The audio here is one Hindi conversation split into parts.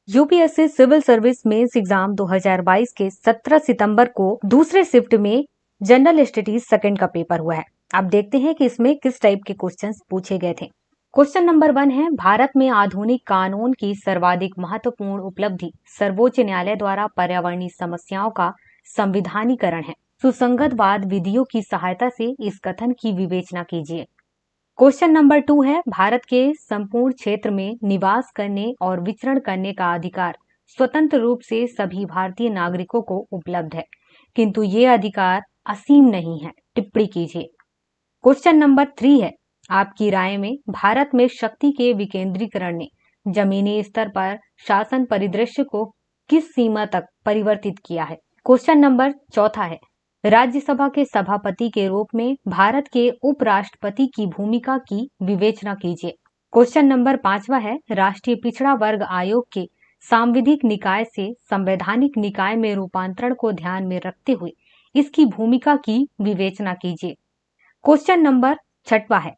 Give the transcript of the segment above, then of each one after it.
UPSC civil service mains exam 2022 के 17 सितंबर को दूसरे शिफ्ट में जनरल स्टडीज सेकंड का पेपर हुआ है। अब देखते हैं कि इसमें किस टाइप के क्वेश्चंस पूछे गए थे। क्वेश्चन नंबर 1 है, भारत में आधुनिक कानून की सर्वाधिक महत्वपूर्ण उपलब्धि सर्वोच्च न्यायालय द्वारा पर्यावरणीय समस्याओं का संविधानीकरण है। सुसंगत वाद विधियों की सहायता से इस कथन की विवेचना कीजिए। क्वेश्चन नंबर 2 है, भारत के संपूर्ण क्षेत्र में निवास करने और विचरण करने का अधिकार स्वतंत्र रूप से सभी भारतीय नागरिकों को उपलब्ध है, किंतु ये अधिकार असीम नहीं है। टिप्पणी कीजिए। क्वेश्चन नंबर 3 है, आपकी राय में भारत में शक्ति के विकेंद्रीकरण ने जमीनी स्तर पर शासन परिदृश्य को किस सीमा तक परिवर्तित किया है। क्वेश्चन नंबर 4 है, राज्यसभा के सभापति के रूप में भारत के उपराष्ट्रपति की भूमिका की विवेचना कीजिए। क्वेश्चन नंबर 5 है, राष्ट्रीय पिछड़ा वर्ग आयोग के सांविधिक निकाय से संवैधानिक निकाय में रूपांतरण को ध्यान में रखते हुए इसकी भूमिका की विवेचना कीजिए। क्वेश्चन नंबर 6 है,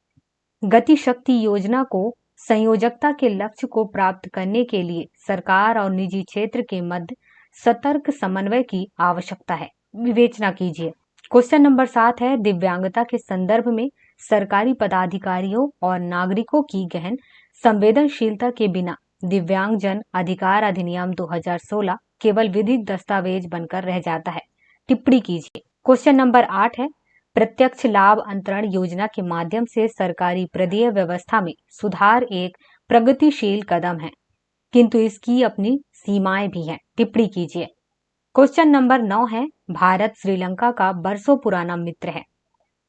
गति शक्ति योजना को संयोजकता के लक्ष्य को प्राप्त करने के लिए सरकार और निजी क्षेत्र के मध्य सतर्क समन्वय की आवश्यकता है। विवेचना कीजिए। क्वेश्चन नंबर 7 है, दिव्यांगता के संदर्भ में सरकारी पदाधिकारियों और नागरिकों की गहन संवेदनशीलता के बिना दिव्यांगजन अधिकार अधिनियम 2016 केवल विधिक दस्तावेज बनकर रह जाता है। टिप्पणी कीजिए। क्वेश्चन नंबर 8 है, प्रत्यक्ष लाभ अंतरण योजना के माध्यम से सरकारी प्रदेय व्यवस्था में सुधार एक प्रगतिशील कदम है, किंतु इसकी अपनी सीमाएं भी हैं। टिप्पणी कीजिए। क्वेश्चन नंबर 9 है, भारत श्रीलंका का बरसों पुराना मित्र है।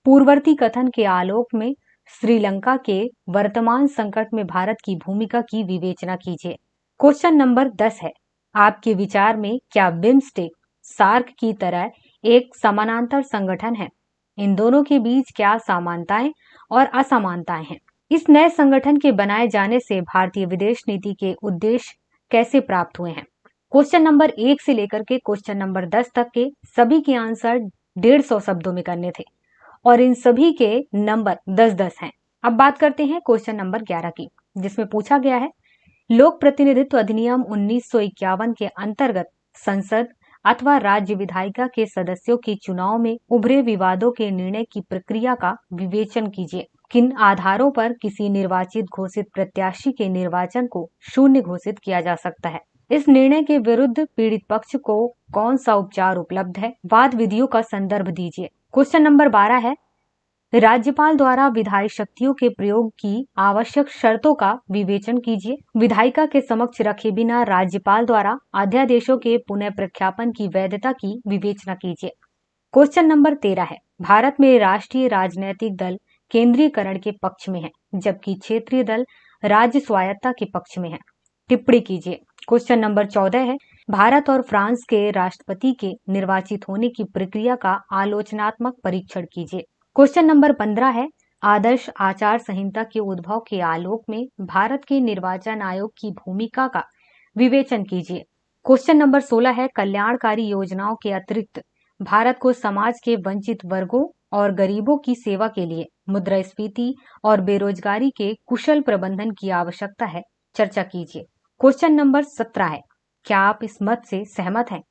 पूर्ववर्ती कथन के आलोक में श्रीलंका के वर्तमान संकट में भारत की भूमिका की विवेचना कीजिए। क्वेश्चन नंबर 10 है, आपके विचार में क्या बिम्स्टेक सार्क की तरह एक समानांतर संगठन है? इन दोनों के बीच क्या समानताएं और असमानताएं हैं? इस नए संगठन के बनाए जाने से भारतीय विदेश नीति के उद्देश्य कैसे प्राप्त हुए हैं? क्वेश्चन नंबर 1 से लेकर के क्वेश्चन नंबर 10 तक के सभी के आंसर 150 शब्दों में करने थे और इन सभी के नंबर 10-10 हैं। अब बात करते हैं क्वेश्चन नंबर 11 की, जिसमें पूछा गया है, लोक प्रतिनिधित्व अधिनियम 1951 के अंतर्गत संसद अथवा राज्य विधायिका के सदस्यों के चुनाव में उभरे विवादों के निर्णय की प्रक्रिया का विवेचन कीजिए। किन आधारों पर किसी निर्वाचित घोषित प्रत्याशी के निर्वाचन को शून्य घोषित किया जा सकता है? इस निर्णय के विरुद्ध पीड़ित पक्ष को कौन सा उपचार उपलब्ध है? वाद विधियों का संदर्भ दीजिए। क्वेश्चन नंबर 12 है, राज्यपाल द्वारा विधायी शक्तियों के प्रयोग की आवश्यक शर्तों का विवेचन कीजिए। विधायिका के समक्ष रखे बिना राज्यपाल द्वारा अध्यादेशों के पुनः प्रख्यापन की वैधता की विवेचना कीजिए। क्वेश्चन नंबर 13 है, भारत में राष्ट्रीय राजनीतिक दल केंद्रीयकरण के पक्ष में है, जबकि क्षेत्रीय दल राज्य स्वायत्तता के पक्ष में है। टिप्पणी कीजिए। क्वेश्चन नंबर 14 है, भारत और फ्रांस के राष्ट्रपति के निर्वाचित होने की प्रक्रिया का आलोचनात्मक परीक्षण कीजिए। क्वेश्चन नंबर 15 है, आदर्श आचार संहिता के उद्भव के आलोक में भारत के निर्वाचन आयोग की भूमिका का विवेचन कीजिए। क्वेश्चन नंबर 16 है, कल्याणकारी योजनाओं के अतिरिक्त भारत को समाज के वंचित वर्गों और गरीबों की सेवा के लिए मुद्रास्फीति और बेरोजगारी के कुशल प्रबंधन की आवश्यकता है। चर्चा कीजिए। क्वेश्चन नंबर 17 है, क्या आप इस मत से सहमत हैं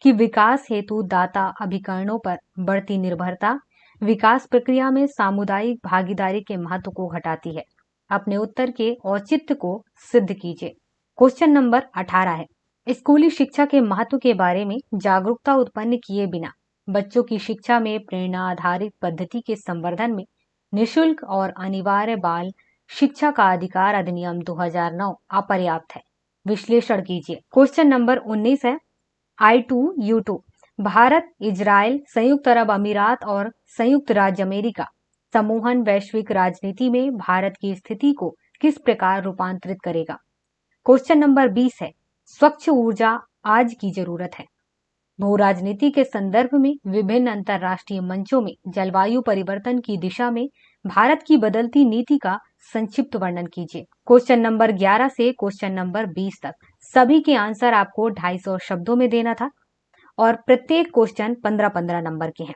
कि विकास हेतु दाता अभिकरणों पर बढ़ती निर्भरता विकास प्रक्रिया में सामुदायिक भागीदारी के महत्व को घटाती है? अपने उत्तर के औचित्य को सिद्ध कीजिए। क्वेश्चन नंबर 18 है, स्कूली शिक्षा के महत्व के बारे में जागरूकता उत्पन्न किए बिना बच्चों की शिक्षा में प्रेरणा आधारित पद्धति के संवर्धन में निःशुल्क और अनिवार्य बाल शिक्षा का अधिकार अधिनियम 2009 अपर्याप्त है। विश्लेषण कीजिए। क्वेश्चन नंबर 19 है, I2U2 भारत, इजराइल, संयुक्त अरब अमीरात और संयुक्त राज्य अमेरिका समूहन वैश्विक राजनीति में भारत की स्थिति को किस प्रकार रूपांतरित करेगा? क्वेश्चन नंबर 20 है, स्वच्छ ऊर्जा आज की जरूरत है। भू राजनीति के संदर्भ में विभिन्न अंतर्राष्ट्रीय मंचों में जलवायु परिवर्तन की दिशा में भारत की बदलती नीति का संक्षिप्त वर्णन कीजिए। क्वेश्चन नंबर 11 से क्वेश्चन नंबर 20 तक सभी के आंसर आपको 250 शब्दों में देना था और प्रत्येक क्वेश्चन 15-15 नंबर के हैं।